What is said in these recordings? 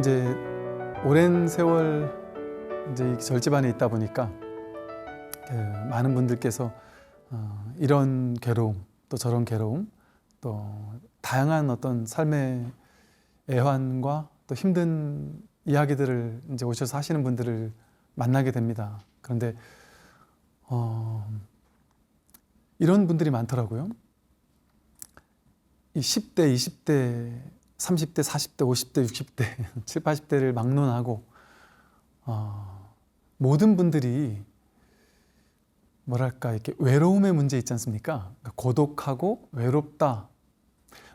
이제 오랜 세월 이제 절집안에 있다 보니까 많은 분들께서 이런 괴로움, 또 저런 괴로움, 또 다양한 어떤 삶의 애환과 또 힘든 이야기들을 이제 오셔서 하시는 분들을 만나게 됩니다. 그런데 이런 분들이 많더라고요. 이 10대, 20대, 30대, 40대, 50대, 60대, 7, 80대를 막론하고 모든 분들이 뭐랄까 이렇게 외로움의 문제 있지 않습니까? 그러니까 고독하고 외롭다.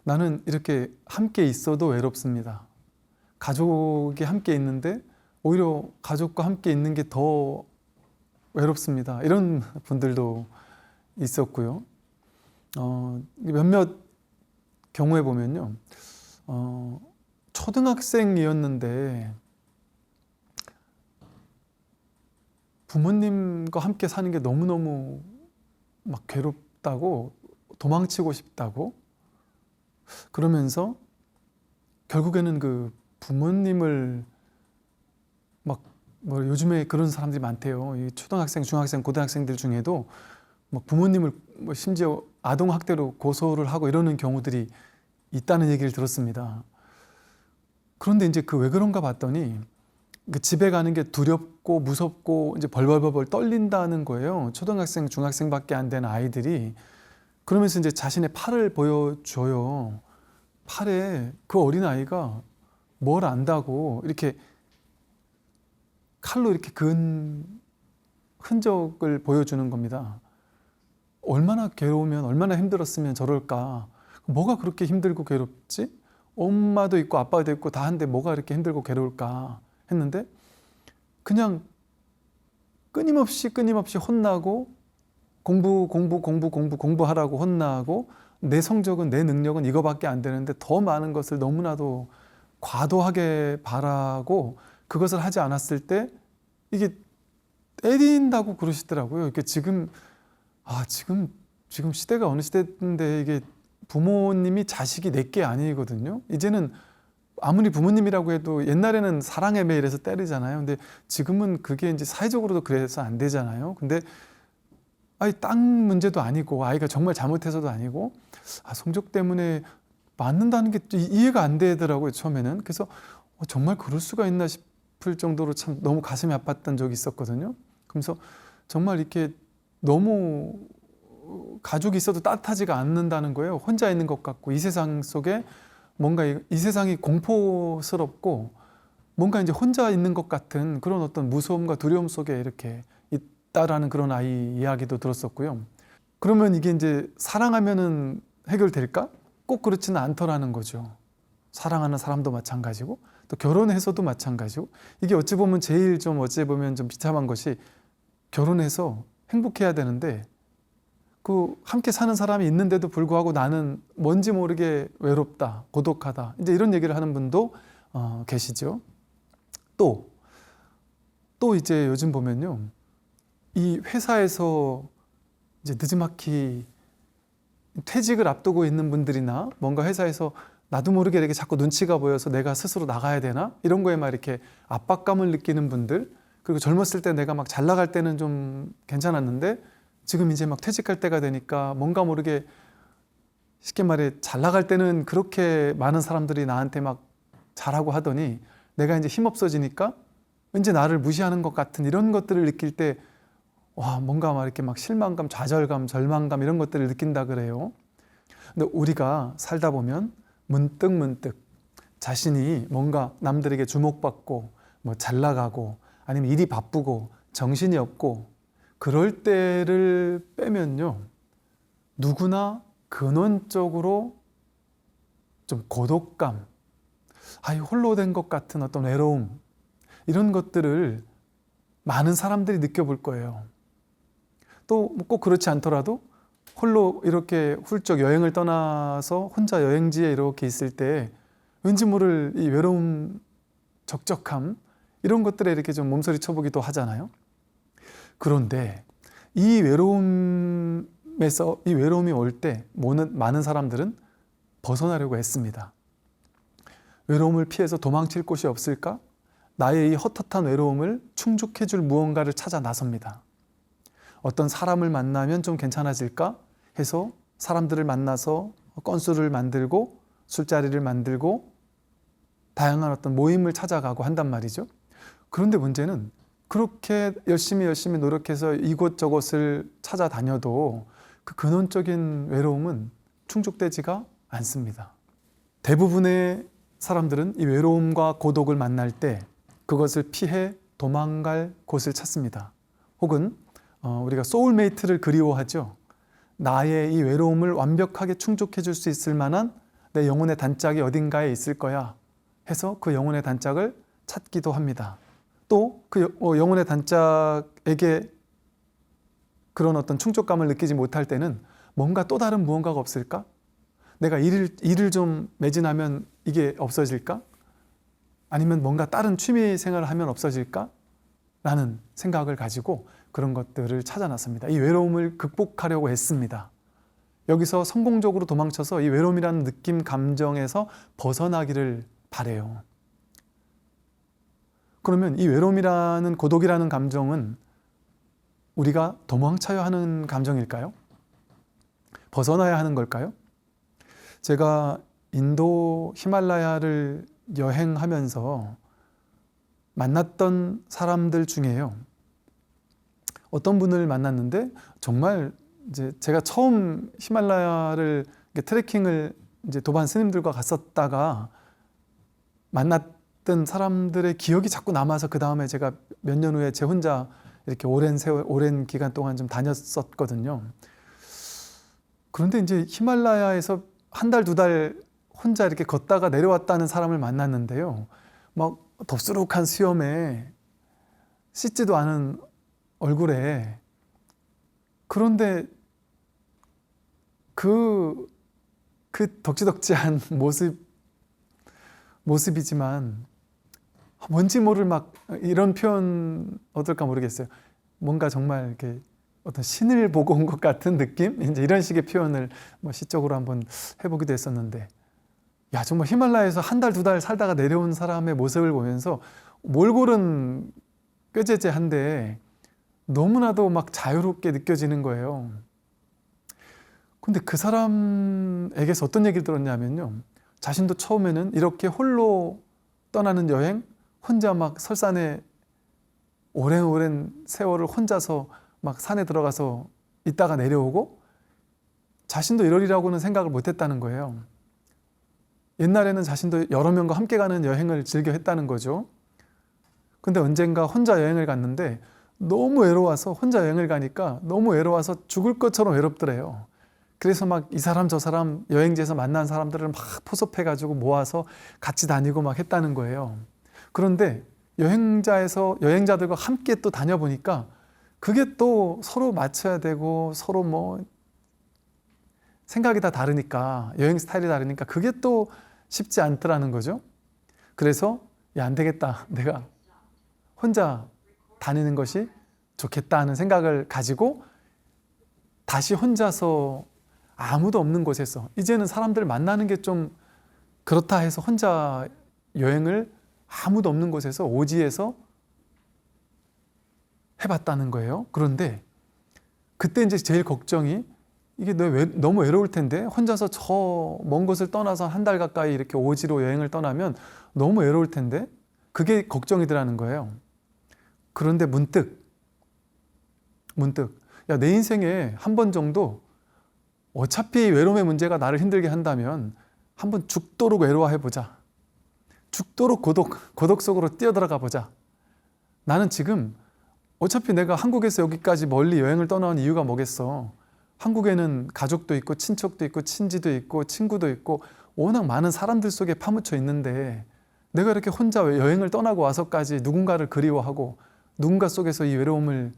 나는 이렇게 함께 있어도 외롭습니다. 가족이 함께 있는데 오히려 가족과 함께 있는 게 더 외롭습니다. 이런 분들도 있었고요. 몇몇 경우에 보면요. 초등학생이었는데 부모님과 함께 사는 게 너무너무 막 괴롭다고, 도망치고 싶다고 그러면서 결국에는 그 부모님을 막 뭐 요즘에 그런 사람들이 많대요. 이 초등학생, 중학생, 고등학생들 중에도 막 부모님을 뭐 심지어 아동학대로 고소를 하고 이러는 경우들이 있다는 얘기를 들었습니다. 그런데 이제 그 왜 그런가 봤더니 그 집에 가는 게 두렵고 무섭고 이제 벌벌벌 떨린다는 거예요. 초등학생, 중학생밖에 안 된 아이들이. 그러면서 이제 자신의 팔을 보여줘요. 팔에 그 어린아이가 뭘 안다고 이렇게 칼로 이렇게 그은 흔적을 보여주는 겁니다. 얼마나 괴로우면, 얼마나 힘들었으면 저럴까. 뭐가 그렇게 힘들고 괴롭지? 엄마도 있고 아빠도 있고 다 한데 뭐가 이렇게 힘들고 괴로울까 했는데 그냥 끊임없이 혼나고 공부하라고 혼나고 내 성적은, 내 능력은 이거밖에 안 되는데 더 많은 것을 너무나도 과도하게 바라고 그것을 하지 않았을 때 이게 때린다고 그러시더라고요. 이게 지금 시대가 어느 시대인데 이게 부모님이 자식이 내게 아니거든요. 이제는 아무리 부모님이라고 해도 옛날에는 사랑의 매일에서 때리잖아요. 근데 지금은 그게 이제 사회적으로도 그래서 안 되잖아요. 근데 아이 땅 문제도 아니고 아이가 정말 잘못해서도 아니고 성적 때문에 맞는다는 게 이해가 안 되더라고요, 처음에는. 그래서 정말 그럴 수가 있나 싶을 정도로 참 너무 가슴이 아팠던 적이 있었거든요. 그러면서 정말 이렇게 너무 가족이 있어도 따뜻하지가 않는다는 거예요. 혼자 있는 것 같고 이 세상 속에 뭔가 이 세상이 공포스럽고 뭔가 이제 혼자 있는 것 같은 그런 어떤 무서움과 두려움 속에 이렇게 있다라는 그런 아이 이야기도 들었었고요. 그러면 이게 이제 사랑하면은 해결될까? 꼭 그렇지는 않더라는 거죠. 사랑하는 사람도 마찬가지고 또 결혼해서도 마찬가지고 이게 어찌 보면 제일 좀 비참한 것이 결혼해서 행복해야 되는데 그 함께 사는 사람이 있는데도 불구하고 나는 뭔지 모르게 외롭다, 고독하다 이제 이런 얘기를 하는 분도 계시죠. 또 이제 요즘 보면요. 이 회사에서 이제 느지막이 퇴직을 앞두고 있는 분들이나 뭔가 회사에서 나도 모르게 이렇게 자꾸 눈치가 보여서 내가 스스로 나가야 되나? 이런 거에 막 이렇게 압박감을 느끼는 분들, 그리고 젊었을 때 내가 막 잘 나갈 때는 좀 괜찮았는데 지금 이제 막 퇴직할 때가 되니까 뭔가 모르게 쉽게 말해 잘 나갈 때는 그렇게 많은 사람들이 나한테 막 잘하고 하더니 내가 이제 힘없어지니까 왠지 나를 무시하는 것 같은 이런 것들을 느낄 때 와, 뭔가 막 이렇게 막 실망감, 좌절감, 절망감 이런 것들을 느낀다 그래요. 근데 우리가 살다 보면 문득 자신이 뭔가 남들에게 주목받고 뭐 잘 나가고 아니면 일이 바쁘고 정신이 없고 그럴 때를 빼면요. 누구나 근원적으로 좀 고독감, 홀로 된 것 같은 어떤 외로움 이런 것들을 많은 사람들이 느껴볼 거예요. 또 꼭 그렇지 않더라도 홀로 이렇게 훌쩍 여행을 떠나서 혼자 여행지에 이렇게 있을 때 왠지 모를 이 외로움, 적적함 이런 것들에 이렇게 좀 몸서리 쳐보기도 하잖아요. 그런데 이 외로움이 올 때 많은 사람들은 벗어나려고 했습니다. 외로움을 피해서 도망칠 곳이 없을까? 나의 이 헛헛한 외로움을 충족해 줄 무언가를 찾아 나섭니다. 어떤 사람을 만나면 좀 괜찮아질까 해서 사람들을 만나서 건수를 만들고 술자리를 만들고 다양한 어떤 모임을 찾아가고 한단 말이죠. 그런데 문제는 그렇게 열심히 노력해서 이곳저곳을 찾아다녀도 그 근원적인 외로움은 충족되지가 않습니다. 대부분의 사람들은 이 외로움과 고독을 만날 때 그것을 피해 도망갈 곳을 찾습니다. 혹은 우리가 소울메이트를 그리워하죠. 나의 이 외로움을 완벽하게 충족해 줄 수 있을 만한 내 영혼의 단짝이 어딘가에 있을 거야 해서 그 영혼의 단짝을 찾기도 합니다. 또 그 영혼의 단짝에게 그런 어떤 충족감을 느끼지 못할 때는 뭔가 또 다른 무언가가 없을까? 내가 일을 좀 매진하면 이게 없어질까? 아니면 뭔가 다른 취미 생활을 하면 없어질까? 라는 생각을 가지고 그런 것들을 찾아 놨습니다. 이 외로움을 극복하려고 했습니다. 여기서 성공적으로 도망쳐서 이 외로움이라는 느낌, 감정에서 벗어나기를 바래요. 그러면 이 외로움이라는 고독이라는 감정은 우리가 도망쳐야 하는 감정일까요? 벗어나야 하는 걸까요? 제가 인도 히말라야를 여행하면서 만났던 사람들 중에요. 어떤 분을 만났는데 정말 이제 제가 처음 히말라야를 트레킹을 이제 도반 스님들과 갔었다가 만났던 사람들의 기억이 자꾸 남아서 그 다음에 제가 몇 년 후에 제 혼자 이렇게 오랜 기간 동안 좀 다녔었거든요. 그런데 이제 히말라야에서 한 달, 두 달 혼자 이렇게 걷다가 내려왔다는 사람을 만났는데요. 막 덥수룩한 수염에 씻지도 않은 얼굴에, 그런데 그 덕지덕지한 모습이지만 뭔지 모를 막 이런 표현 어떨까 모르겠어요. 뭔가 정말 이렇게 어떤 신을 보고 온 것 같은 느낌? 이제 이런 식의 표현을 시적으로 한번 해보기도 했었는데, 야, 정말 히말라야에서 한 달, 두 달 살다가 내려온 사람의 모습을 보면서 몰골은 꾀죄죄한데 너무나도 막 자유롭게 느껴지는 거예요. 근데 그 사람에게서 어떤 얘기를 들었냐면요. 자신도 처음에는 이렇게 홀로 떠나는 여행, 혼자 막 설산에 오랜 세월을 혼자서 막 산에 들어가서 있다가 내려오고 자신도 이러리라고는 생각을 못 했다는 거예요. 옛날에는 자신도 여러 명과 함께 가는 여행을 즐겨 했다는 거죠. 근데 언젠가 혼자 여행을 갔는데 너무 외로워서, 혼자 여행을 가니까 너무 외로워서 죽을 것처럼 외롭더래요. 그래서 막 이 사람 저 사람 여행지에서 만난 사람들을 막 포섭해가지고 모아서 같이 다니고 막 했다는 거예요. 그런데 여행자들과 함께 또 다녀보니까 그게 또 서로 맞춰야 되고 서로 생각이 다 다르니까, 여행 스타일이 다르니까 그게 또 쉽지 않더라는 거죠. 그래서 야, 안 되겠다. 내가 혼자 다니는 것이 좋겠다 하는 생각을 가지고 다시 혼자서 아무도 없는 곳에서, 이제는 사람들 만나는 게 좀 그렇다 해서 혼자 여행을 아무도 없는 곳에서 오지에서 해봤다는 거예요. 그런데 그때 이제 제일 걱정이, 이게 너무 외로울 텐데 혼자서 저 먼 곳을 떠나서 한 달 가까이 이렇게 오지로 여행을 떠나면 너무 외로울 텐데, 그게 걱정이더라는 거예요. 그런데 문득 야, 내 인생에 한 번 정도 어차피 외로움의 문제가 나를 힘들게 한다면 한번 죽도록 외로워해보자. 죽도록 고독 속으로 뛰어들어가 보자. 나는 지금 어차피 내가 한국에서 여기까지 멀리 여행을 떠나온 이유가 뭐겠어. 한국에는 가족도 있고 친척도 있고 친지도 있고 친구도 있고 워낙 많은 사람들 속에 파묻혀 있는데, 내가 이렇게 혼자 여행을 떠나고 와서까지 누군가를 그리워하고 누군가 속에서 이 외로움을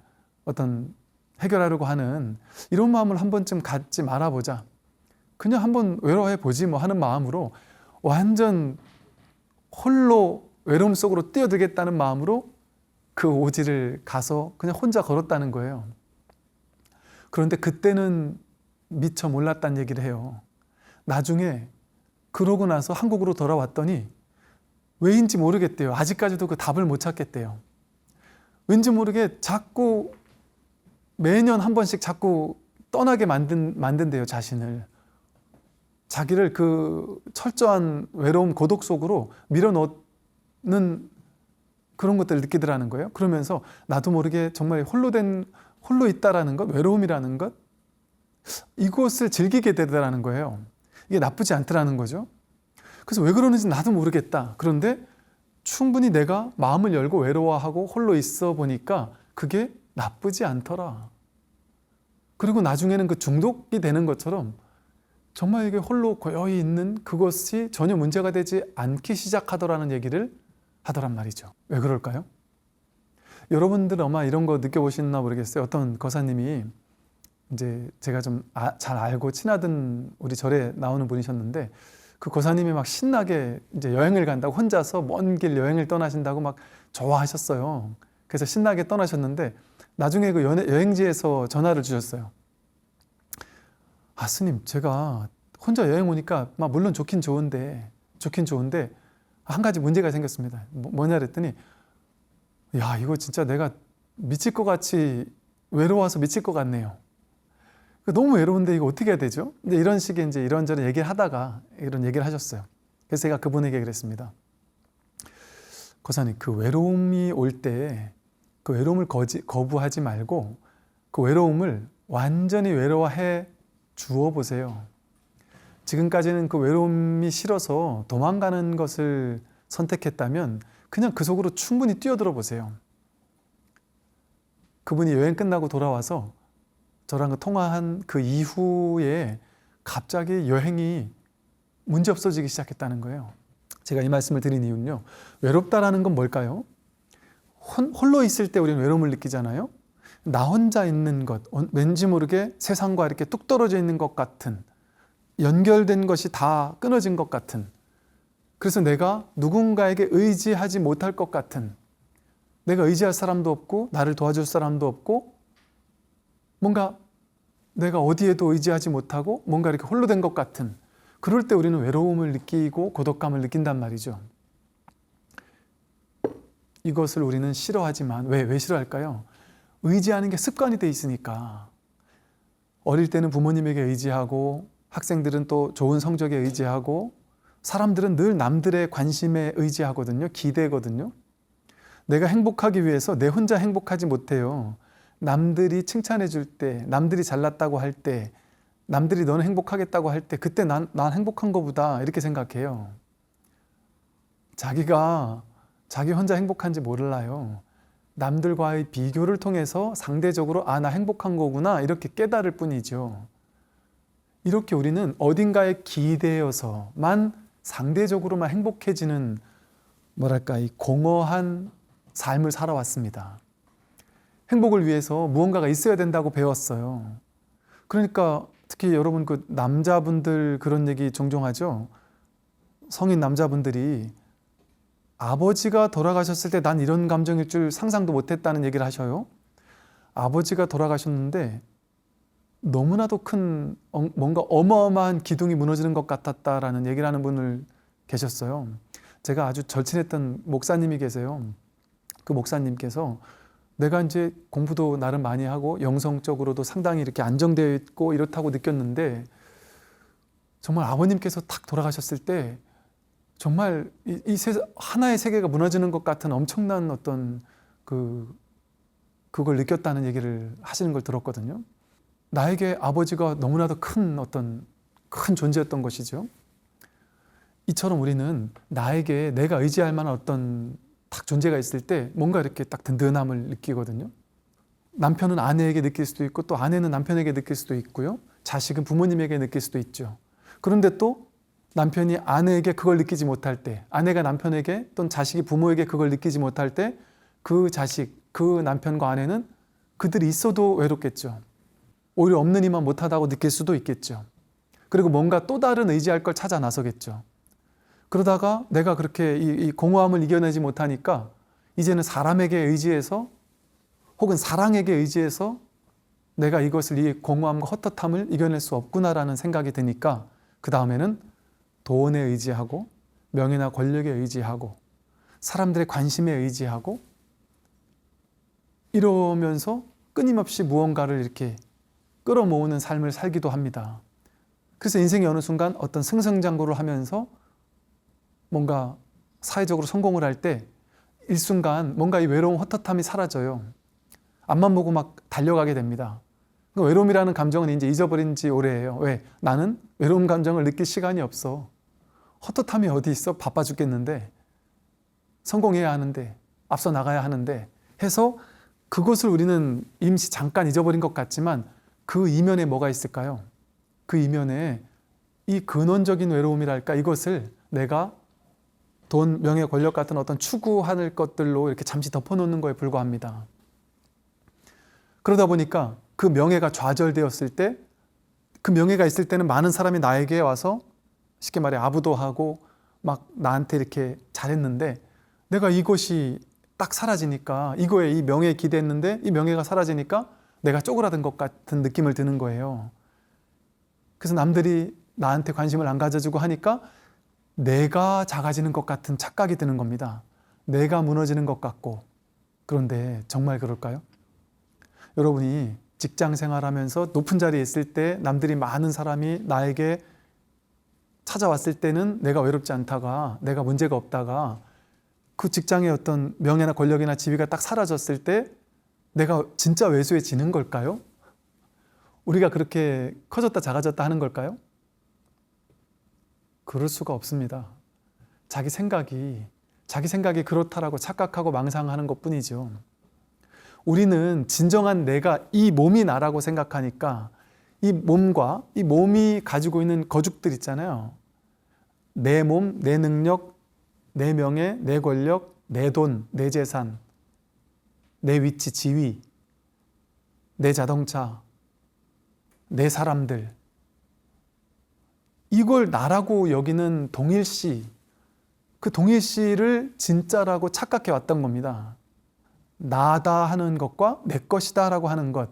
해결하려고 하는 이런 마음을 한 번쯤 갖지 말아보자. 그냥 한번 외로워해 보지 하는 마음으로 완전 홀로 외로움 속으로 뛰어들겠다는 마음으로 그 오지를 가서 그냥 혼자 걸었다는 거예요. 그런데 그때는 미처 몰랐다는 얘기를 해요. 나중에 그러고 나서 한국으로 돌아왔더니 왜인지 모르겠대요. 아직까지도 그 답을 못 찾겠대요. 왠지 모르게 자꾸 매년 한 번씩 자꾸 떠나게 만든대요, 자신을. 자기를 그 철저한 외로움, 고독 속으로 밀어넣는 그런 것들을 느끼더라는 거예요. 그러면서 나도 모르게 정말 홀로 있다라는 것, 외로움이라는 것, 이것을 즐기게 되더라는 거예요. 이게 나쁘지 않더라는 거죠. 그래서 왜 그러는지 나도 모르겠다. 그런데 충분히 내가 마음을 열고 외로워하고 홀로 있어 보니까 그게 나쁘지 않더라. 그리고 나중에는 그 중독이 되는 것처럼 정말 이게 홀로 고요히 있는 그것이 전혀 문제가 되지 않기 시작하더라는 얘기를 하더란 말이죠. 왜 그럴까요? 여러분들 아마 이런 거 느껴보셨나 모르겠어요. 어떤 거사님이 이제 제가 좀 잘 알고 친하던 우리 절에 나오는 분이셨는데 그 거사님이 막 신나게 이제 여행을 간다고 혼자서 먼 길 여행을 떠나신다고 막 좋아하셨어요. 그래서 신나게 떠나셨는데 나중에 그 여행지에서 전화를 주셨어요. 아, 스님, 제가 혼자 여행 오니까 막 물론 좋긴 좋은데 한 가지 문제가 생겼습니다. 뭐냐 그랬더니 야, 이거 진짜 내가 미칠 것 같이 외로워서 미칠 것 같네요. 너무 외로운데 이거 어떻게 해야 되죠? 근데 이런 식의 이제 이런저런 얘기를 하다가 이런 얘기를 하셨어요. 그래서 제가 그분에게 그랬습니다. 거사님, 그 외로움이 올 때 그 외로움을 거부하지 말고 그 외로움을 완전히 외로워해 주어 보세요. 지금까지는 그 외로움이 싫어서 도망가는 것을 선택했다면 그냥 그 속으로 충분히 뛰어들어 보세요. 그분이 여행 끝나고 돌아와서 저랑 통화한 그 이후에 갑자기 여행이 문제 없어지기 시작했다는 거예요. 제가 이 말씀을 드린 이유는요. 외롭다라는 건 뭘까요? 홀로 있을 때 우리는 외로움을 느끼잖아요. 나 혼자 있는 것, 왠지 모르게 세상과 이렇게 뚝 떨어져 있는 것 같은, 연결된 것이 다 끊어진 것 같은, 그래서 내가 누군가에게 의지하지 못할 것 같은, 내가 의지할 사람도 없고 나를 도와줄 사람도 없고 뭔가 내가 어디에도 의지하지 못하고 뭔가 이렇게 홀로 된 것 같은, 그럴 때 우리는 외로움을 느끼고 고독감을 느낀단 말이죠. 이것을 우리는 싫어하지만 왜 싫어할까요? 의지하는 게 습관이 돼 있으니까. 어릴 때는 부모님에게 의지하고 학생들은 또 좋은 성적에 의지하고 사람들은 늘 남들의 관심에 의지하거든요. 기대거든요. 내가 행복하기 위해서 내 혼자 행복하지 못해요. 남들이 칭찬해 줄 때, 남들이 잘났다고 할 때, 남들이 너는 행복하겠다고 할 때 그때 난 행복한 거보다 이렇게 생각해요. 자기 혼자 행복한지 몰라요. 남들과의 비교를 통해서 상대적으로 나 행복한 거구나 이렇게 깨달을 뿐이죠. 이렇게 우리는 어딘가에 기대어서만 상대적으로만 행복해지는 뭐랄까 이 공허한 삶을 살아왔습니다. 행복을 위해서 무언가가 있어야 된다고 배웠어요. 그러니까 특히 여러분 그 남자분들 그런 얘기 종종 하죠. 성인 남자분들이 아버지가 돌아가셨을 때 난 이런 감정일 줄 상상도 못했다는 얘기를 하셔요. 아버지가 돌아가셨는데 너무나도 큰 뭔가 어마어마한 기둥이 무너지는 것 같았다라는 얘기를 하는 분을 계셨어요. 제가 아주 절친했던 목사님이 계세요. 그 목사님께서 내가 이제 공부도 나름 많이 하고 영성적으로도 상당히 이렇게 안정되어 있고 이렇다고 느꼈는데 정말 아버님께서 탁 돌아가셨을 때 정말 하나의 세계가 무너지는 것 같은 엄청난 어떤 그걸 느꼈다는 얘기를 하시는 걸 들었거든요. 나에게 아버지가 너무나도 큰 존재였던 것이죠. 이처럼 우리는 나에게 내가 의지할 만한 어떤 딱 존재가 있을 때 뭔가 이렇게 딱 든든함을 느끼거든요. 남편은 아내에게 느낄 수도 있고 또 아내는 남편에게 느낄 수도 있고요. 자식은 부모님에게 느낄 수도 있죠. 그런데 또 남편이 아내에게 그걸 느끼지 못할 때, 아내가 남편에게 또는 자식이 부모에게 그걸 느끼지 못할 때 그 자식, 그 남편과 아내는 그들이 있어도 외롭겠죠. 오히려 없는 이만 못하다고 느낄 수도 있겠죠. 그리고 뭔가 또 다른 의지할 걸 찾아 나서겠죠. 그러다가 내가 그렇게 이 공허함을 이겨내지 못하니까 이제는 사람에게 의지해서 혹은 사랑에게 의지해서 내가 이 공허함과 헛헛함을 이겨낼 수 없구나라는 생각이 드니까 그 다음에는 돈에 의지하고 명예나 권력에 의지하고 사람들의 관심에 의지하고 이러면서 끊임없이 무언가를 이렇게 끌어모으는 삶을 살기도 합니다. 그래서 인생의 어느 순간 어떤 승승장구를 하면서 뭔가 사회적으로 성공을 할 때 일순간 뭔가 이 외로움, 헛헛함이 사라져요. 앞만 보고 막 달려가게 됩니다. 외로움이라는 감정은 이제 잊어버린 지 오래예요. 왜? 나는 외로움 감정을 느낄 시간이 없어. 헛헛함이 어디 있어? 바빠 죽겠는데, 성공해야 하는데, 앞서 나가야 하는데 해서 그것을 우리는 임시 잠깐 잊어버린 것 같지만 그 이면에 뭐가 있을까요? 그 이면에 이 근원적인 외로움이랄까, 이것을 내가 돈, 명예, 권력 같은 어떤 추구할 것들로 이렇게 잠시 덮어놓는 거에 불과합니다. 그러다 보니까 그 명예가 좌절되었을 때, 그 명예가 있을 때는 많은 사람이 나에게 와서 쉽게 말해 아부도하고 막 나한테 이렇게 잘했는데, 내가 이것이 딱 사라지니까, 이거에 이 명예에 기대했는데 이 명예가 사라지니까 내가 쪼그라든 것 같은 느낌을 드는 거예요. 그래서 남들이 나한테 관심을 안 가져주고 하니까 내가 작아지는 것 같은 착각이 드는 겁니다. 내가 무너지는 것 같고. 그런데 정말 그럴까요? 여러분이 직장 생활하면서 높은 자리에 있을 때 남들이 많은 사람이 나에게 찾아왔을 때는 내가 외롭지 않다가, 내가 문제가 없다가, 그 직장의 어떤 명예나 권력이나 지위가 딱 사라졌을 때 내가 진짜 왜소해지는 걸까요? 우리가 그렇게 커졌다 작아졌다 하는 걸까요? 그럴 수가 없습니다. 자기 생각이 그렇다라고 착각하고 망상하는 것뿐이죠. 우리는 진정한 내가, 이 몸이 나라고 생각하니까 이 몸과 이 몸이 가지고 있는 거죽들 있잖아요. 내 몸, 내 능력, 내 명예, 내 권력, 내 돈, 내 재산, 내 위치, 지위, 내 자동차, 내 사람들, 이걸 나라고 여기는 동일시, 그 동일시를 진짜라고 착각해 왔던 겁니다. 나다 하는 것과 내 것이다 라고 하는 것,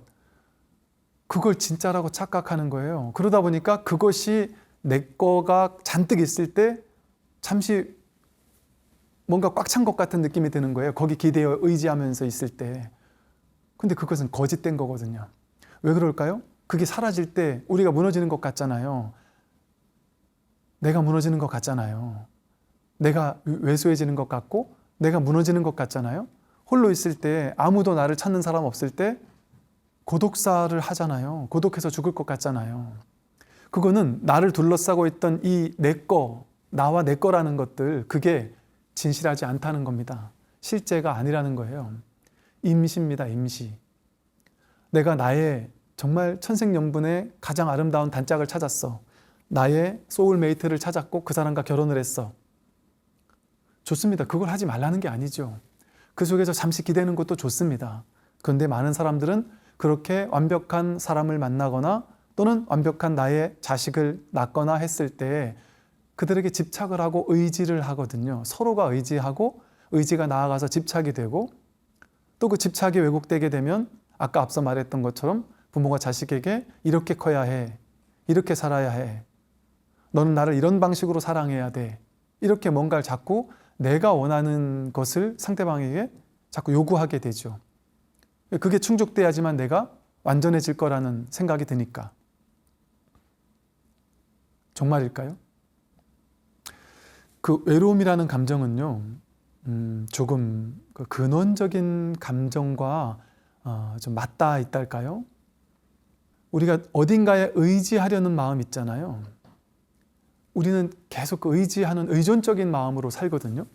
그걸 진짜라고 착각하는 거예요. 그러다 보니까 그것이 내 거가 잔뜩 있을 때 잠시 뭔가 꽉 찬 것 같은 느낌이 드는 거예요. 거기 기대어 의지하면서 있을 때. 근데 그것은 거짓된 거거든요. 왜 그럴까요? 그게 사라질 때 우리가 무너지는 것 같잖아요. 내가 무너지는 것 같잖아요. 내가 왜소해지는 것 같고 내가 무너지는 것 같잖아요. 홀로 있을 때, 아무도 나를 찾는 사람 없을 때 고독사를 하잖아요. 고독해서 죽을 것 같잖아요. 그거는 나를 둘러싸고 있던 이 내 거, 나와 내 거라는 것들, 그게 진실하지 않다는 겁니다. 실제가 아니라는 거예요. 임시입니다, 임시. 내가 나의 정말 천생연분의 가장 아름다운 단짝을 찾았어. 나의 소울메이트를 찾았고 그 사람과 결혼을 했어. 좋습니다. 그걸 하지 말라는 게 아니죠. 그 속에서 잠시 기대는 것도 좋습니다. 그런데 많은 사람들은 그렇게 완벽한 사람을 만나거나 또는 완벽한 나의 자식을 낳거나 했을 때 그들에게 집착을 하고 의지를 하거든요. 서로가 의지하고 의지가 나아가서 집착이 되고, 또 그 집착이 왜곡되게 되면 아까 앞서 말했던 것처럼 부모가 자식에게 이렇게 커야 해, 이렇게 살아야 해, 너는 나를 이런 방식으로 사랑해야 돼, 이렇게 뭔가를 자꾸 내가 원하는 것을 상대방에게 자꾸 요구하게 되죠. 그게 충족돼야지만 내가 완전해질 거라는 생각이 드니까. 정말일까요? 그 외로움이라는 감정은요, 조금 그 근원적인 감정과 좀 맞닿아 있달까요? 우리가 어딘가에 의지하려는 마음 있잖아요. 우리는 계속 그 의지하는 의존적인 마음으로 살거든요.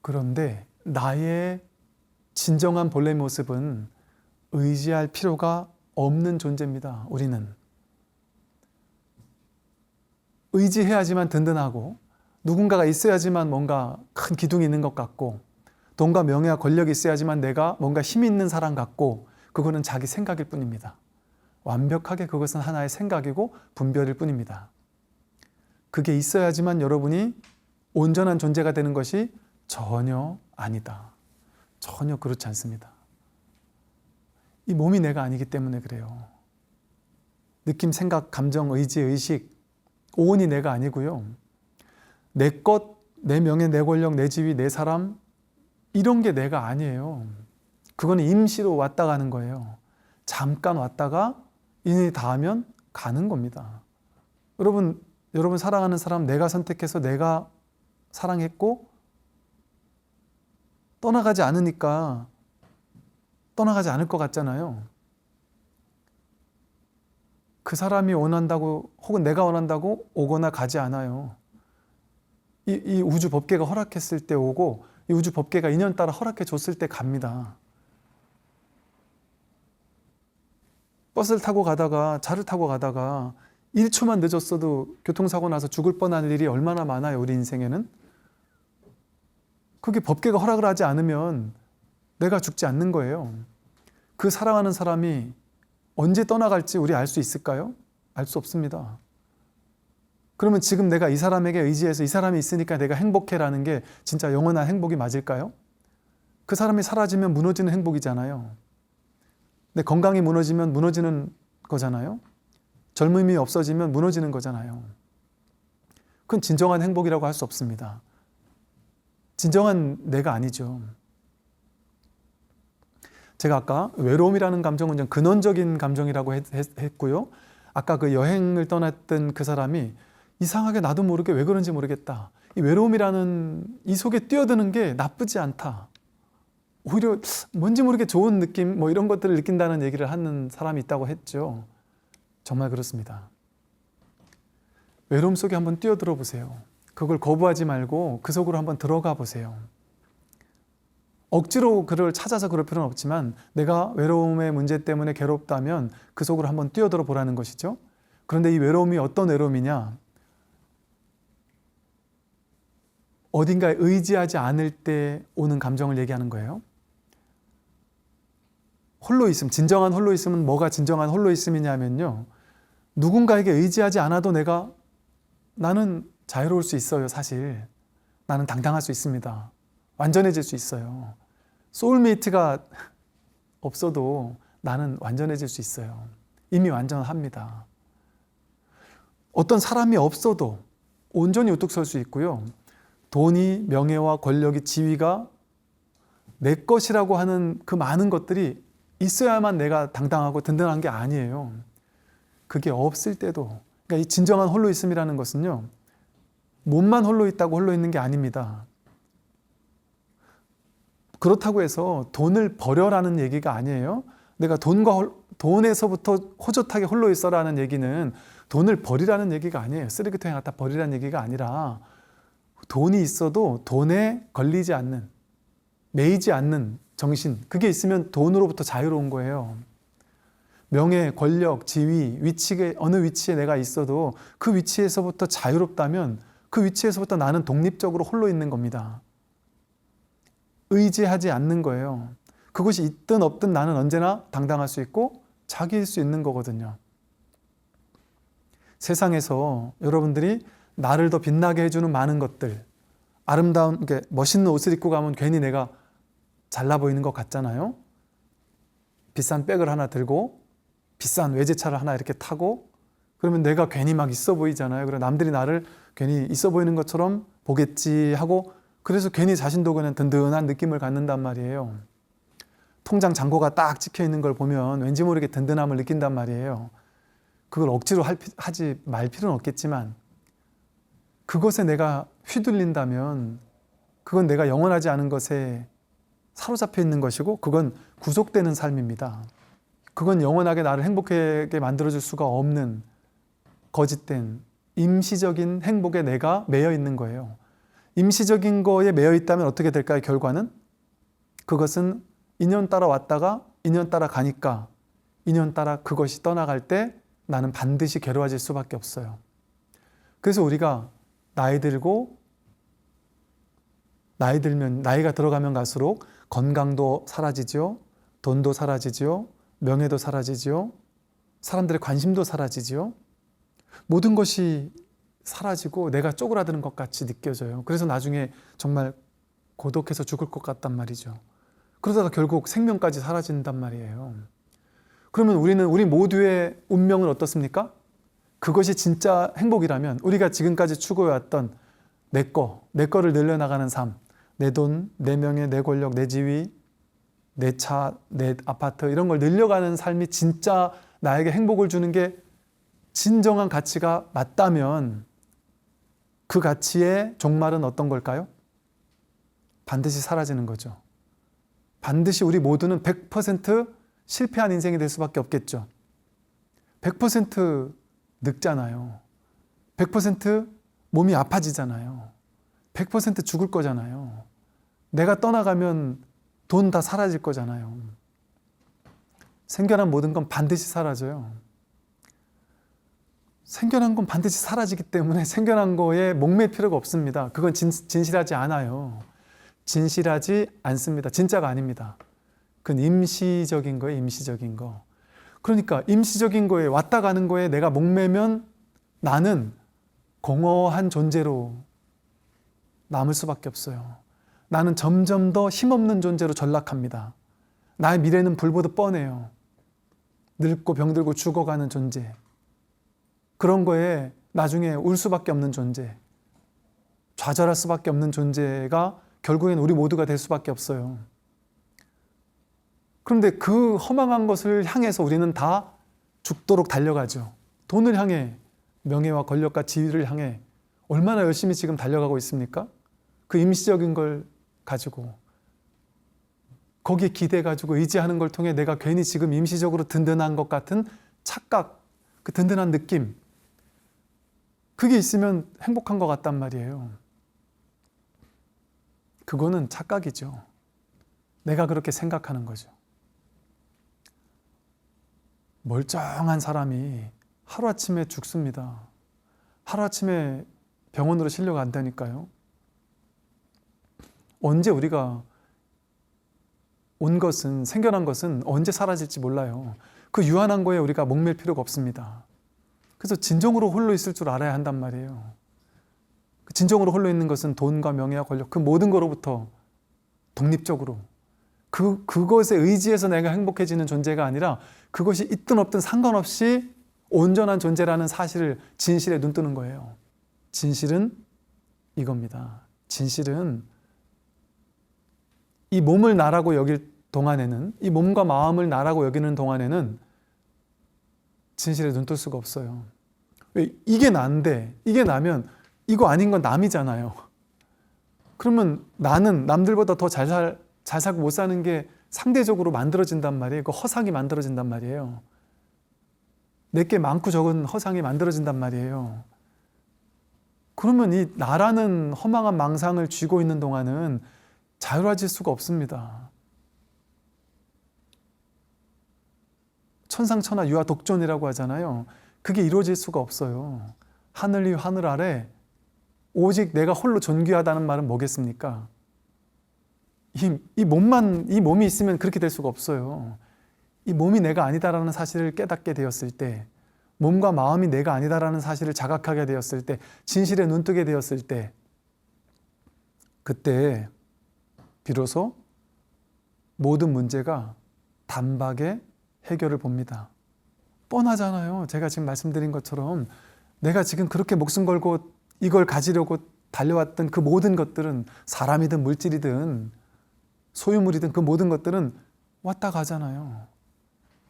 그런데 나의 진정한 본래 모습은 의지할 필요가 없는 존재입니다. 우리는 의지해야지만 든든하고, 누군가가 있어야지만 뭔가 큰 기둥이 있는 것 같고, 돈과 명예와 권력이 있어야지만 내가 뭔가 힘이 있는 사람 같고, 그거는 자기 생각일 뿐입니다. 완벽하게 그것은 하나의 생각이고 분별일 뿐입니다. 그게 있어야지만 여러분이 온전한 존재가 되는 것이 전혀 아니다. 전혀 그렇지 않습니다. 이 몸이 내가 아니기 때문에 그래요. 느낌, 생각, 감정, 의지, 의식, 오온이 내가 아니고요. 내 것, 내 명예, 내 권력, 내 지위, 내 사람 이런 게 내가 아니에요. 그건 임시로 왔다 가는 거예요. 잠깐 왔다가 인연이 닿으면 가는 겁니다. 여러분 사랑하는 사람 내가 선택해서 내가 사랑했고 떠나가지 않으니까 떠나가지 않을 것 같잖아요. 그 사람이 원한다고 혹은 내가 원한다고 오거나 가지 않아요. 이 우주 법계가 허락했을 때 오고 이 우주 법계가 인연 따라 허락해 줬을 때 갑니다. 버스를 타고 가다가 차를 타고 가다가 1초만 늦었어도 교통사고 나서 죽을 뻔한 일이 얼마나 많아요, 우리 인생에는. 그게 법계가 허락을 하지 않으면 내가 죽지 않는 거예요. 그 사랑하는 사람이 언제 떠나갈지 우리 알 수 있을까요? 알 수 없습니다. 그러면 지금 내가 이 사람에게 의지해서 이 사람이 있으니까 내가 행복해라는 게 진짜 영원한 행복이 맞을까요? 그 사람이 사라지면 무너지는 행복이잖아요. 내 건강이 무너지면 무너지는 거잖아요. 젊음이 없어지면 무너지는 거잖아요. 그건 진정한 행복이라고 할 수 없습니다. 진정한 내가 아니죠. 제가 아까 외로움이라는 감정은 좀 근원적인 감정이라고 했고요. 아까 그 여행을 떠났던 그 사람이 이상하게 나도 모르게 왜 그런지 모르겠다. 이 외로움이라는 이 속에 뛰어드는 게 나쁘지 않다. 오히려 뭔지 모르게 좋은 느낌 뭐 이런 것들을 느낀다는 얘기를 하는 사람이 있다고 했죠. 정말 그렇습니다. 외로움 속에 한번 뛰어들어 보세요. 그걸 거부하지 말고 그 속으로 한번 들어가 보세요. 억지로 그를 찾아서 그럴 필요는 없지만 내가 외로움의 문제 때문에 괴롭다면 그 속으로 한번 뛰어들어 보라는 것이죠. 그런데 이 외로움이 어떤 외로움이냐? 어딘가에 의지하지 않을 때 오는 감정을 얘기하는 거예요. 홀로있음, 진정한 홀로있음은 뭐가 진정한 홀로있음이냐면요. 누군가에게 의지하지 않아도 나는 자유로울 수 있어요, 사실. 나는 당당할 수 있습니다. 완전해질 수 있어요. 소울메이트가 없어도 나는 완전해질 수 있어요. 이미 완전합니다. 어떤 사람이 없어도 온전히 우뚝 설 수 있고요. 돈이, 명예와 권력이, 지위가 내 것이라고 하는 그 많은 것들이 있어야만 내가 당당하고 든든한 게 아니에요. 그게 없을 때도, 그러니까 이 진정한 홀로있음이라는 것은요, 몸만 홀로 있다고 홀로 있는 게 아닙니다. 그렇다고 해서 돈을 버려라는 얘기가 아니에요. 내가 돈에서부터 호젓하게 홀로 있어라는 얘기는 돈을 버리라는 얘기가 아니에요. 쓰레기통에 갖다 버리라는 얘기가 아니라 돈이 있어도 돈에 걸리지 않는, 매이지 않는 정신, 그게 있으면 돈으로부터 자유로운 거예요. 명예, 권력, 지위, 어느 위치에 내가 있어도 그 위치에서부터 자유롭다면 그 위치에서부터 나는 독립적으로 홀로 있는 겁니다. 의지하지 않는 거예요. 그것이 있든 없든 나는 언제나 당당할 수 있고 자기일 수 있는 거거든요. 세상에서 여러분들이 나를 더 빛나게 해주는 많은 것들, 아름다운, 멋있는 옷을 입고 가면 괜히 내가 잘나 보이는 것 같잖아요. 비싼 백을 하나 들고 비싼 외제차를 하나 이렇게 타고 그러면 내가 괜히 막 있어 보이잖아요. 그래서 남들이 나를 괜히 있어 보이는 것처럼 보겠지 하고 그래서 괜히 자신도 그냥 든든한 느낌을 갖는단 말이에요. 통장 잔고가 딱 찍혀 있는 걸 보면 왠지 모르게 든든함을 느낀단 말이에요. 그걸 억지로 하지 말 필요는 없겠지만 그것에 내가 휘둘린다면 그건 내가 영원하지 않은 것에 사로잡혀 있는 것이고 그건 구속되는 삶입니다. 그건 영원하게 나를 행복하게 만들어줄 수가 없는 거짓된 임시적인 행복에 내가 매여 있는 거예요. 임시적인 거에 매여 있다면 어떻게 될까요? 결과는? 그것은 인연 따라 왔다가 인연 따라 가니까 인연 따라 그것이 떠나갈 때 나는 반드시 괴로워질 수밖에 없어요. 그래서 우리가 나이 들면 나이가 들어가면 갈수록 건강도 사라지죠. 돈도 사라지죠. 명예도 사라지죠. 사람들의 관심도 사라지죠. 모든 것이 사라지고 내가 쪼그라드는 것 같이 느껴져요. 그래서 나중에 정말 고독해서 죽을 것 같단 말이죠. 그러다가 결국 생명까지 사라진단 말이에요. 그러면 우리 모두의 운명은 어떻습니까? 그것이 진짜 행복이라면 우리가 지금까지 추구해왔던 내 거를 늘려나가는 삶, 내 돈, 내 명예, 내 권력, 내 지위, 내 차, 내 아파트 이런 걸 늘려가는 삶이 진짜 나에게 행복을 주는 게 진정한 가치가 맞다면 그 가치의 종말은 어떤 걸까요? 반드시 사라지는 거죠. 반드시 우리 모두는 100% 실패한 인생이 될 수밖에 없겠죠. 100% 늙잖아요. 100% 몸이 아파지잖아요. 100% 죽을 거잖아요. 내가 떠나가면 돈 다 사라질 거잖아요. 생겨난 모든 건 반드시 사라져요. 생겨난 건 반드시 사라지기 때문에 생겨난 거에 목맬 필요가 없습니다. 그건 진실하지 않아요. 진실하지 않습니다. 진짜가 아닙니다. 그건 임시적인 거예요. 임시적인 거. 그러니까 임시적인 거에 왔다 가는 거에 내가 목매면 나는 공허한 존재로 남을 수밖에 없어요. 나는 점점 더 힘없는 존재로 전락합니다. 나의 미래는 불보듯 뻔해요. 늙고 병들고 죽어가는 존재. 그런 거에 나중에 울 수밖에 없는 존재. 좌절할 수밖에 없는 존재가 결국엔 우리 모두가 될 수밖에 없어요. 그런데 그 허망한 것을 향해서 우리는 다 죽도록 달려가죠. 돈을 향해, 명예와 권력과 지위를 향해 얼마나 열심히 지금 달려가고 있습니까? 그 임시적인 걸 가지고 거기에 기대가지고 의지하는 걸 통해 내가 괜히 지금 임시적으로 든든한 것 같은 착각, 그 든든한 느낌, 그게 있으면 행복한 것 같단 말이에요. 그거는 착각이죠. 내가 그렇게 생각하는 거죠. 멀쩡한 사람이 하루아침에 죽습니다. 하루아침에 병원으로 실려간다니까요. 언제 우리가 생겨난 것은 언제 사라질지 몰라요. 그 유한한 거에 우리가 목맬 필요가 없습니다. 그래서 진정으로 홀로 있을 줄 알아야 한단 말이에요. 진정으로 홀로 있는 것은 돈과 명예와 권력, 그 모든 거로부터 독립적으로 그것에 의지해서 내가 행복해지는 존재가 아니라 그것이 있든 없든 상관없이 온전한 존재라는 사실을 진실에 눈뜨는 거예요. 진실은 이겁니다. 진실은 이 몸을 나라고 여길 동안에는, 이 몸과 마음을 나라고 여기는 동안에는 진실에 눈뜰 수가 없어요. 왜? 이게 난데, 이게 나면 이거 아닌 건 남이잖아요. 그러면 나는 남들보다 더 잘 살고 못 사는 게 상대적으로 만들어진단 말이에요. 그 허상이 만들어진단 말이에요. 내게 많고 적은 허상이 만들어진단 말이에요. 그러면 이 나라는 허망한 망상을 쥐고 있는 동안은 자유로워질 수가 없습니다. 천상천하 유아 독존이라고 하잖아요. 그게 이루어질 수가 없어요. 하늘 위 하늘 아래 오직 내가 홀로 존귀하다는 말은 뭐겠습니까? 이 몸이 있으면 그렇게 될 수가 없어요. 이 몸이 내가 아니다라는 사실을 깨닫게 되었을 때, 몸과 마음이 내가 아니다라는 사실을 자각하게 되었을 때, 진실에 눈뜨게 되었을 때, 그때 비로소 모든 문제가 단박에 해결을 봅니다. 뻔하잖아요. 제가 지금 말씀드린 것처럼 내가 지금 그렇게 목숨 걸고 이걸 가지려고 달려왔던 그 모든 것들은 사람이든 물질이든 소유물이든 그 모든 것들은 왔다 가잖아요.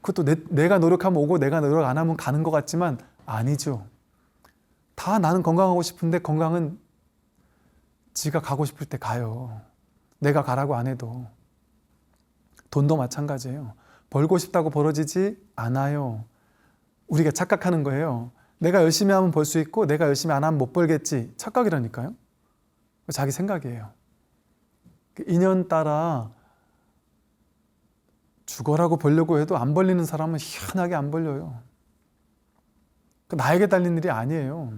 그것도 내가 노력하면 오고 내가 노력 안 하면 가는 것 같지만 아니죠. 다 나는 건강하고 싶은데 건강은 지가 가고 싶을 때 가요. 내가 가라고 안 해도. 돈도 마찬가지예요. 벌고 싶다고 벌어지지 않아요. 우리가 착각하는 거예요. 내가 열심히 하면 벌 수 있고 내가 열심히 안 하면 못 벌겠지. 착각이라니까요. 자기 생각이에요. 인연 따라 죽어라고 벌려고 해도 안 벌리는 사람은 희한하게 안 벌려요. 나에게 달린 일이 아니에요.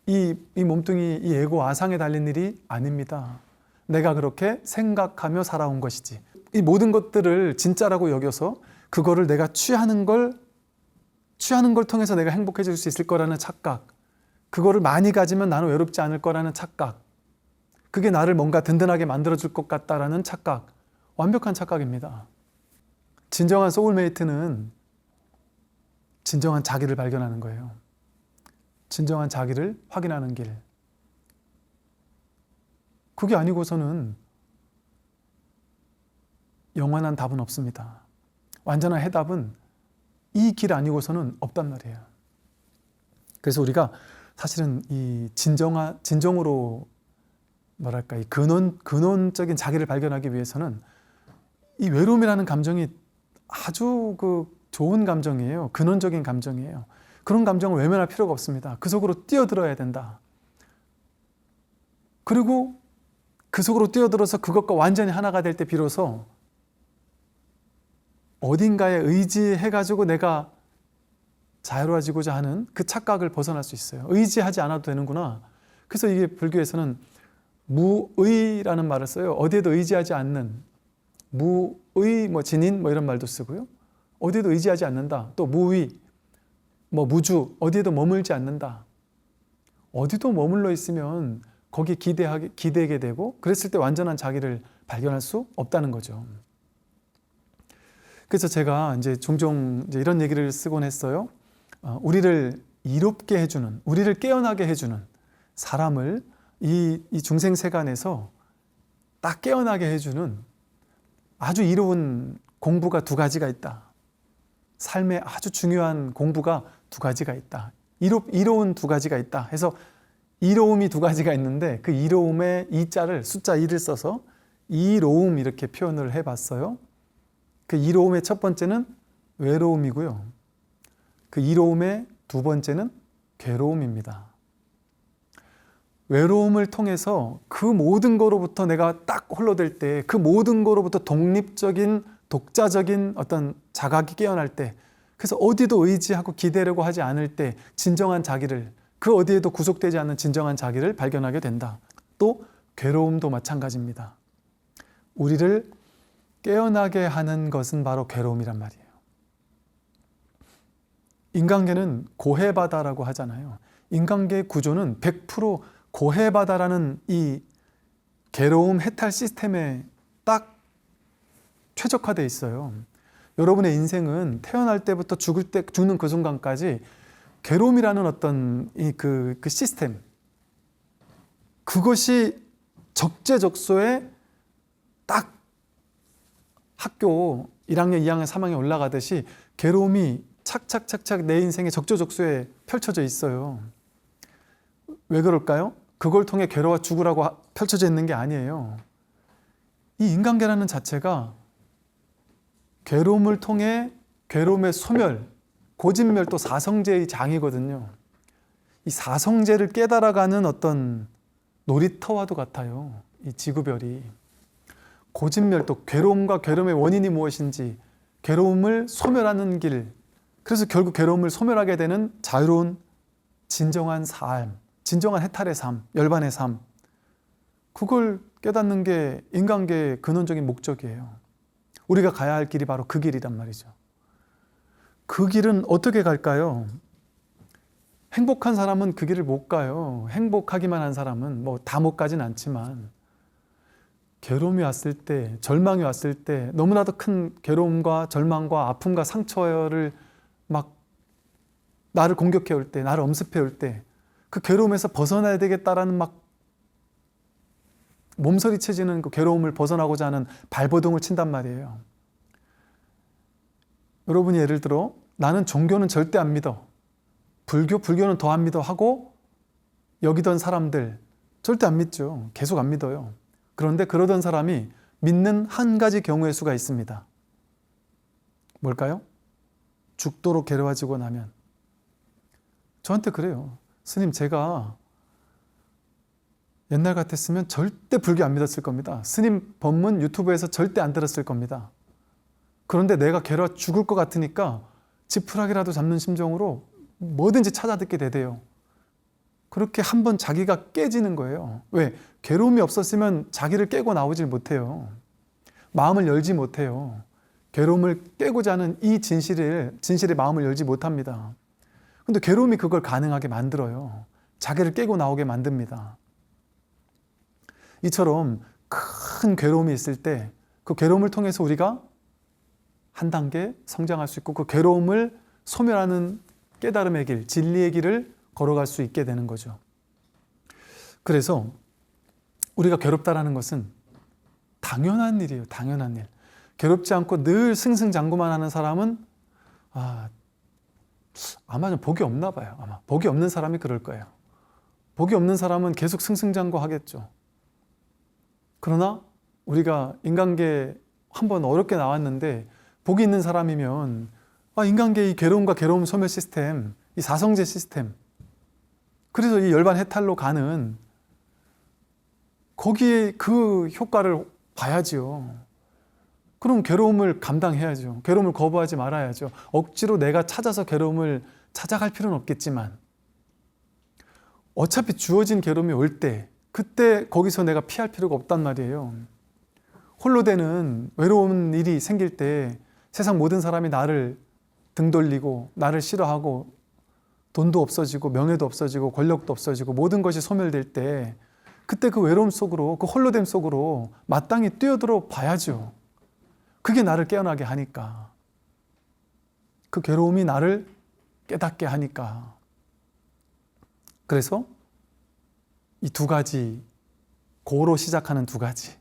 이 몸뚱이, 이 에고 아상에 달린 일이 아닙니다. 내가 그렇게 생각하며 살아온 것이지. 이 모든 것들을 진짜라고 여겨서 그거를 내가 취하는 걸 통해서 내가 행복해질 수 있을 거라는 착각, 그거를 많이 가지면 나는 외롭지 않을 거라는 착각, 그게 나를 뭔가 든든하게 만들어줄 것 같다라는 착각, 완벽한 착각입니다. 진정한 소울메이트는 진정한 자기를 발견하는 거예요. 진정한 자기를 확인하는 길. 그게 아니고서는 영원한 답은 없습니다. 완전한 해답은 이 길 아니고서는 없단 말이에요. 그래서 우리가 사실은 이 진정으로 뭐랄까, 이 근원적인 자기를 발견하기 위해서는 이 외로움이라는 감정이 아주 좋은 감정이에요. 근원적인 감정이에요. 그런 감정을 외면할 필요가 없습니다. 그 속으로 뛰어들어야 된다. 그리고 그 속으로 뛰어들어서 그것과 완전히 하나가 될 때 비로소 어딘가에 의지해가지고 내가 자유로워지고자 하는 그 착각을 벗어날 수 있어요. 의지하지 않아도 되는구나. 그래서 이게 불교에서는 무의라는 말을 써요. 어디에도 의지하지 않는, 무의, 진인 이런 말도 쓰고요. 어디에도 의지하지 않는다. 또 무의, 무주, 어디에도 머물지 않는다. 어디도 머물러 있으면 거기에 기대게 되고, 그랬을 때 완전한 자기를 발견할 수 없다는 거죠. 그래서 제가 이제 종종 이런 얘기를 쓰곤 했어요. 우리를 이롭게 해주는, 우리를 깨어나게 해주는 사람을 이 중생 세간에서 딱 깨어나게 해주는 아주 이로운 공부가 두 가지가 있다. 삶에 아주 중요한 공부가 두 가지가 있다. 이로운 두 가지가 있다. 해서 이로움이 두 가지가 있는데 그 이로움의 이자를 숫자 2를 써서 이로움 이렇게 표현을 해봤어요. 그 이로움의 첫 번째는 외로움이고요. 그 이로움의 두 번째는 괴로움입니다. 외로움을 통해서 그 모든 거로부터 내가 딱 홀로될 때, 그 모든 거로부터 독립적인, 독자적인 어떤 자각이 깨어날 때, 그래서 어디도 의지하고 기대려고 하지 않을 때 진정한 자기를, 그 어디에도 구속되지 않는 진정한 자기를 발견하게 된다. 또 괴로움도 마찬가지입니다. 우리를 깨어나게 하는 것은 바로 괴로움이란 말이에요. 인간계는 고해바다라고 하잖아요. 인간계의 구조는 100% 고해바다라는 이 괴로움 해탈 시스템에 딱 최적화되어 있어요. 여러분의 인생은 태어날 때부터 죽는 그 순간까지 괴로움이라는 어떤 그 시스템, 그것이 적재적소에 딱 학교 1학년, 2학년, 3학년 올라가듯이 괴로움이 착착착착 내 인생의 적재적소에 펼쳐져 있어요. 왜 그럴까요? 그걸 통해 괴로워 죽으라고 펼쳐져 있는 게 아니에요. 이 인간계라는 자체가 괴로움을 통해 괴로움의 소멸, 고진멸 또 사성제의 장이거든요. 이 사성제를 깨달아가는 어떤 놀이터와도 같아요. 이 지구별이. 고진멸 또 괴로움과 괴로움의 원인이 무엇인지, 괴로움을 소멸하는 길, 그래서 결국 괴로움을 소멸하게 되는 자유로운 진정한 삶, 진정한 해탈의 삶, 열반의 삶, 그걸 깨닫는 게 인간계의 근원적인 목적이에요. 우리가 가야 할 길이 바로 그 길이란 말이죠. 그 길은 어떻게 갈까요? 행복한 사람은 그 길을 못 가요. 행복하기만 한 사람은 다 못 가진 않지만, 괴로움이 왔을 때, 절망이 왔을 때, 너무나도 큰 괴로움과 절망과 아픔과 상처를 막 나를 공격해 올 때, 나를 엄습해 올 때, 그 괴로움에서 벗어나야 되겠다라는 막 몸서리쳐지는 그 괴로움을 벗어나고자 하는 발버둥을 친단 말이에요. 여러분이 예를 들어 나는 종교는 절대 안 믿어, 불교는 더 안 믿어 하고 여기던 사람들 절대 안 믿죠. 계속 안 믿어요. 그런데 그러던 사람이 믿는 한 가지 경우의 수가 있습니다. 뭘까요? 죽도록 괴로워지고 나면. 저한테 그래요. 스님, 제가 옛날 같았으면 절대 불교 안 믿었을 겁니다. 스님 법문 유튜브에서 절대 안 들었을 겁니다. 그런데 내가 괴로워 죽을 것 같으니까 지푸라기라도 잡는 심정으로 뭐든지 찾아 듣게 되대요. 그렇게 한번 자기가 깨지는 거예요. 왜? 괴로움이 없었으면 자기를 깨고 나오질 못해요. 마음을 열지 못해요. 괴로움을 깨고자 하는 이 진실의 마음을 열지 못합니다. 근데 괴로움이 그걸 가능하게 만들어요. 자기를 깨고 나오게 만듭니다. 이처럼 큰 괴로움이 있을 때 그 괴로움을 통해서 우리가 한 단계 성장할 수 있고, 그 괴로움을 소멸하는 깨달음의 길, 진리의 길을 걸어갈 수 있게 되는 거죠. 그래서 우리가 괴롭다라는 것은 당연한 일이에요. 당연한 일. 괴롭지 않고 늘 승승장구만 하는 사람은 아마 좀 복이 없나 봐요. 아마 복이 없는 사람이 그럴 거예요. 복이 없는 사람은 계속 승승장구 하겠죠. 그러나 우리가 인간계 한번 어렵게 나왔는데 복이 있는 사람이면 인간계의 이 괴로움과 괴로움 소멸 시스템, 이 사성제 시스템, 그래서 이 열반 해탈로 가는 거기에 그 효과를 봐야지요. 그럼 괴로움을 감당해야죠. 괴로움을 거부하지 말아야죠. 억지로 내가 찾아서 괴로움을 찾아갈 필요는 없겠지만 어차피 주어진 괴로움이 올 때 그때 거기서 내가 피할 필요가 없단 말이에요. 홀로 되는 외로운 일이 생길 때 세상 모든 사람이 나를 등 돌리고 나를 싫어하고 돈도 없어지고 명예도 없어지고 권력도 없어지고 모든 것이 소멸될 때 그때 그 외로움 속으로 그 홀로됨 속으로 마땅히 뛰어들어 봐야죠. 그게 나를 깨어나게 하니까. 그 괴로움이 나를 깨닫게 하니까. 그래서 이 두 가지, 고로 시작하는 두 가지,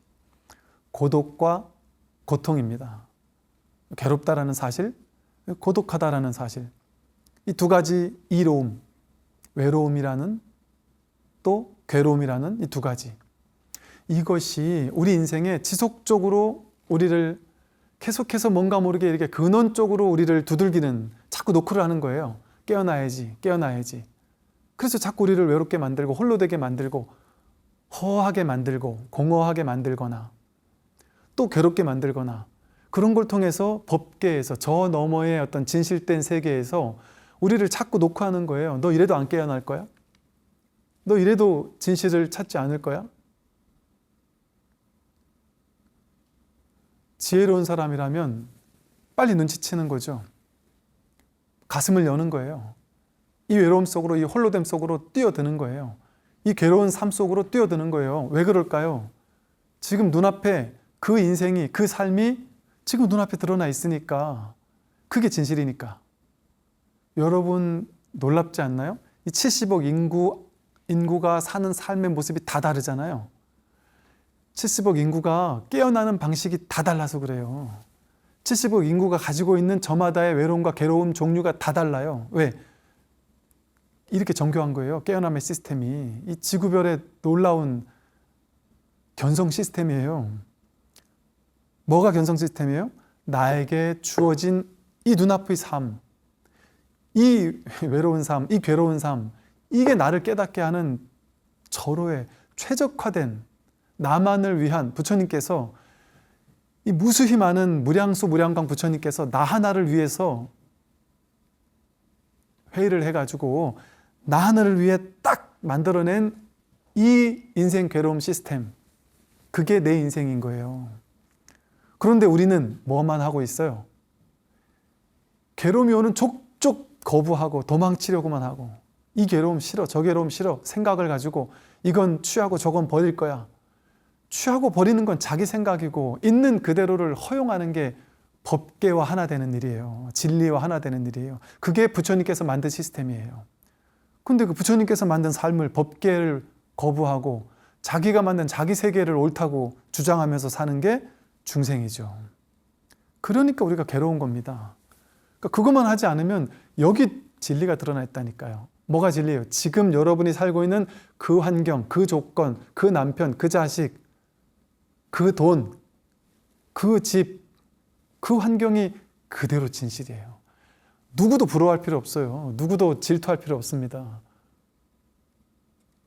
고독과 고통입니다. 괴롭다라는 사실, 고독하다라는 사실, 이 두 가지 이로움, 외로움이라는 또 괴로움이라는 이 두 가지, 이것이 우리 인생에 지속적으로 우리를 계속해서 뭔가 모르게 이렇게 근원 쪽으로 우리를 두들기는, 자꾸 노크를 하는 거예요. 깨어나야지, 깨어나야지. 그래서 자꾸 우리를 외롭게 만들고 홀로되게 만들고 허하게 만들고 공허하게 만들거나 또 괴롭게 만들거나, 그런 걸 통해서 법계에서 저 너머의 어떤 진실된 세계에서 우리를 자꾸 노크하는 거예요. 너 이래도 안 깨어날 거야? 너 이래도 진실을 찾지 않을 거야? 지혜로운 사람이라면 빨리 눈치채는 거죠. 가슴을 여는 거예요. 이 외로움 속으로, 이 홀로됨 속으로 뛰어드는 거예요. 이 괴로운 삶 속으로 뛰어드는 거예요. 왜 그럴까요? 지금 눈앞에 그 인생이, 그 삶이 지금 눈앞에 드러나 있으니까. 그게 진실이니까. 여러분 놀랍지 않나요? 이 70억 인구가 사는 삶의 모습이 다 다르잖아요. 70억 인구가 깨어나는 방식이 다 달라서 그래요. 70억 인구가 가지고 있는 저마다의 외로움과 괴로움 종류가 다 달라요. 왜? 이렇게 정교한 거예요. 깨어남의 시스템이. 이 지구별의 놀라운 견성 시스템이에요. 뭐가 견성 시스템이에요? 나에게 주어진 이 눈앞의 삶, 이 외로운 삶, 이 괴로운 삶, 이게 나를 깨닫게 하는 절호의 최적화된, 나만을 위한, 부처님께서 이 무수히 많은 무량수 무량광 부처님께서 나 하나를 위해서 회의를 해가지고 나 하나를 위해 딱 만들어낸 이 인생 괴로움 시스템, 그게 내 인생인 거예요. 그런데 우리는 뭐만 하고 있어요? 괴로움이 오는 족족 거부하고 도망치려고만 하고, 이 괴로움 싫어, 저 괴로움 싫어 생각을 가지고 이건 취하고 저건 버릴 거야. 취하고 버리는 건 자기 생각이고 있는 그대로를 허용하는 게 법계와 하나 되는 일이에요. 진리와 하나 되는 일이에요. 그게 부처님께서 만든 시스템이에요. 근데 그 부처님께서 만든 삶을, 법계를 거부하고 자기가 만든 자기 세계를 옳다고 주장하면서 사는 게 중생이죠. 그러니까 우리가 괴로운 겁니다. 그러니까 그것만 하지 않으면 여기 진리가 드러나 있다니까요. 뭐가 진리예요? 지금 여러분이 살고 있는 그 환경, 그 조건, 그 남편, 그 자식, 그 돈, 그 집, 그 환경이 그대로 진실이에요. 누구도 부러워할 필요 없어요. 누구도 질투할 필요 없습니다.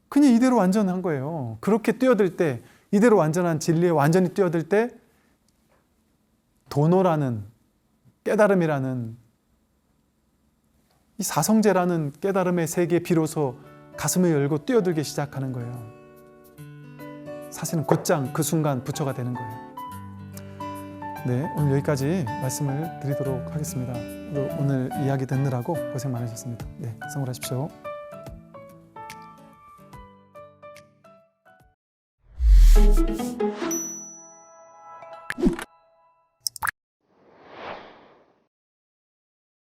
그냥 이대로 완전한 거예요. 그렇게 뛰어들 때, 이대로 완전한 진리에 완전히 뛰어들 때 도노라는, 깨달음이라는, 이 사성제라는 깨달음의 세계에 비로소 가슴을 열고 뛰어들기 시작하는 거예요. 사실은 곧장 그 순간 부처가 되는 거예요. 네, 오늘 여기까지 말씀을 드리도록 하겠습니다. 오늘 이야기 듣느라고 고생 많으셨습니다. 네, 성불하십시오.